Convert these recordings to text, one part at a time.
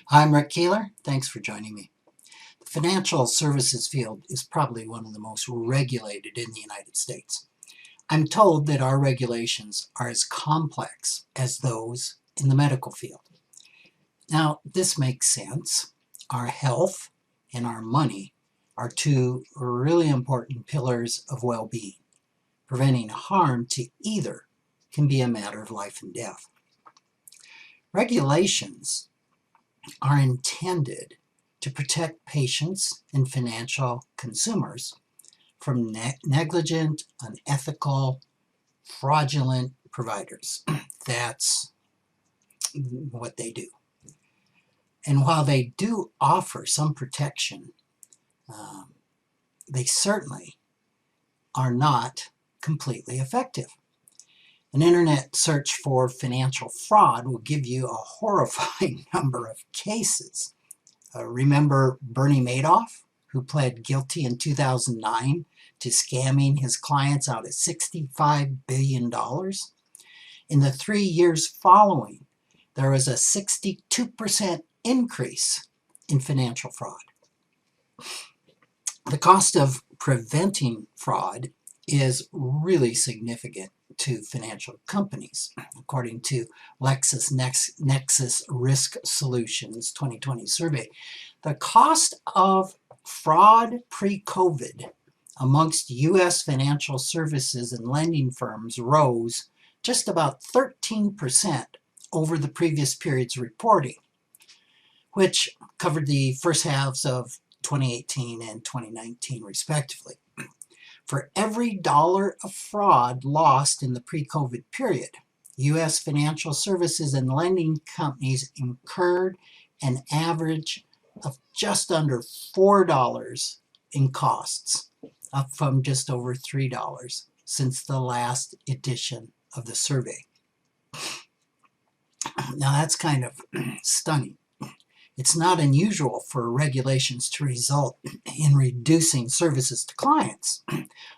I'm Rick Kahler. Thanks for joining me. The financial services field is probably one of the most regulated in the United States. I'm told that our regulations are as complex as those in the medical field. Now, this makes sense. Our health and our money are two really important pillars of well-being. Preventing harm to either can be a matter of life and death. Regulations are intended to protect patients and financial consumers from negligent, unethical, fraudulent providers. That's what they do. And while they do offer some protection, they certainly are not completely effective. An internet search for financial fraud will give you a horrifying number of cases. Remember Bernie Madoff, who pled guilty in 2009 to scamming his clients out of $65 billion? In the 3 years following, there was a 62% increase in financial fraud. The cost of preventing fraud is really significant to financial companies. According to LexisNexis Risk Solutions 2020 survey, the cost of fraud pre-COVID amongst U.S. financial services and lending firms rose just about 13% over the previous period's reporting, which covered the first halves of 2018 and 2019 respectively. For every dollar of fraud lost in the pre-COVID period, U.S. financial services and lending companies incurred an average of just under $4 in costs, up from just over $3 since the last edition of the survey. Now that's kind of stunning. It's not unusual for regulations to result in reducing services to clients.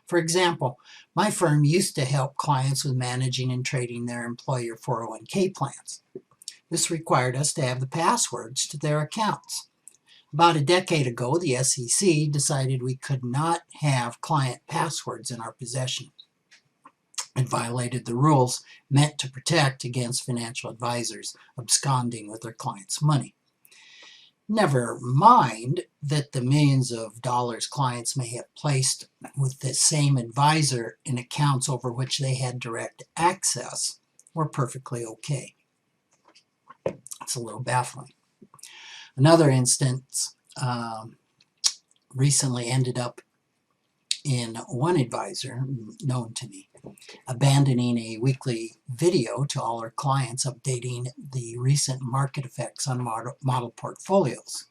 For example, my firm used to help clients with managing and trading their employer 401k plans. This required us to have the passwords to their accounts. About a decade ago, the SEC decided we could not have client passwords in our possession. It violated the rules meant to protect against financial advisors absconding with their clients' money. Never mind that the millions of dollars clients may have placed with the same advisor in accounts over which they had direct access were perfectly okay. It's a little baffling. Another instance recently ended up in one advisor, known to me, abandoning a weekly video to all our clients updating the recent market effects on model portfolios.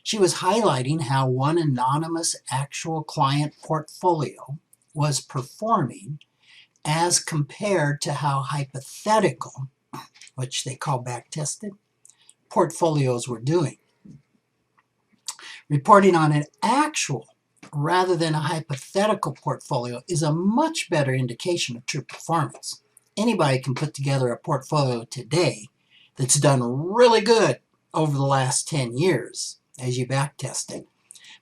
She was highlighting how one anonymous actual client portfolio was performing as compared to how hypothetical, which they call back-tested, portfolios were doing. Reporting on an actual rather than a hypothetical portfolio is a much better indication of true performance. Anybody can put together a portfolio today that's done really good over the last 10 years as you backtest it.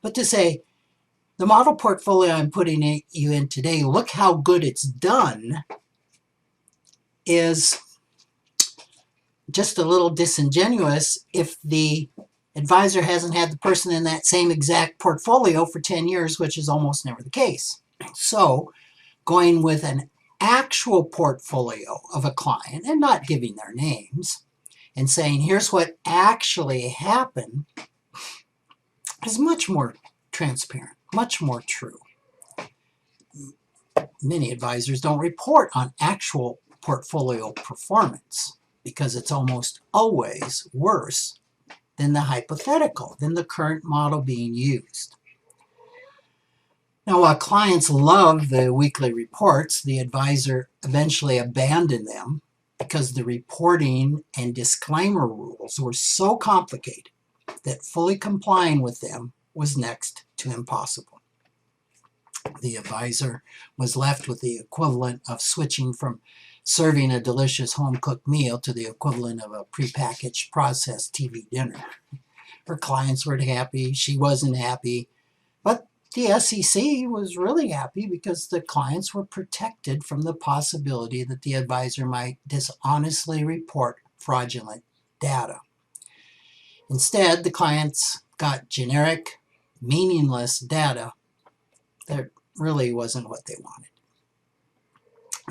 But to say, the model portfolio I'm putting you in today, look how good it's done, is just a little disingenuous if the advisor hasn't had the person in that same exact portfolio for 10 years, which is almost never the case. So going with an actual portfolio of a client and not giving their names and saying, here's what actually happened, is much more transparent, much more true. Many advisors don't report on actual portfolio performance because it's almost always worse than the hypothetical, than the current model being used. Now, while clients love the weekly reports, the advisor eventually abandoned them because the reporting and disclaimer rules were so complicated that fully complying with them was next to impossible. The advisor was left with the equivalent of switching from serving a delicious home-cooked meal to the equivalent of a prepackaged processed TV dinner. Her clients weren't happy, she wasn't happy, but the SEC was really happy because the clients were protected from the possibility that the advisor might dishonestly report fraudulent data. Instead, the clients got generic, meaningless data that really wasn't what they wanted.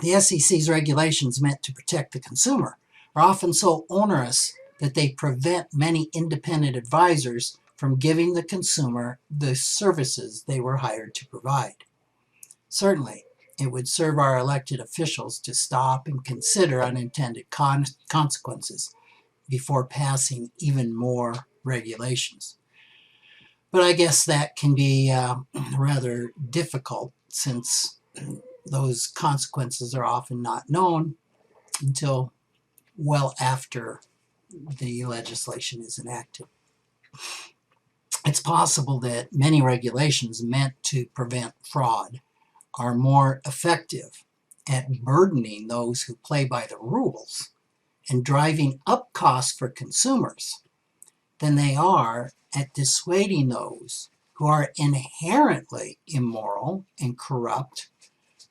The SEC's regulations meant to protect the consumer are often so onerous that they prevent many independent advisors from giving the consumer the services they were hired to provide. Certainly, it would serve our elected officials to stop and consider unintended consequences before passing even more regulations. But I guess that can be rather difficult since those consequences are often not known until well after the legislation is enacted. It's possible that many regulations meant to prevent fraud are more effective at burdening those who play by the rules and driving up costs for consumers than they are at dissuading those who are inherently immoral and corrupt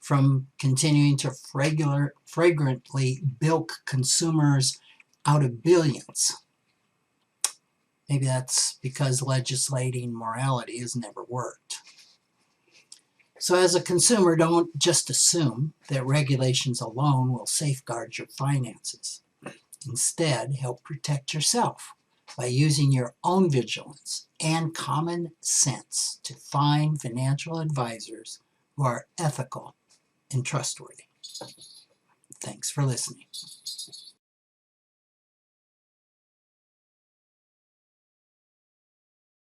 from continuing to flagrantly bilk consumers out of billions. Maybe that's because legislating morality has never worked. So as a consumer, don't just assume that regulations alone will safeguard your finances. Instead, help protect yourself by using your own vigilance and common sense to find financial advisors who are ethical and trustworthy. Thanks for listening.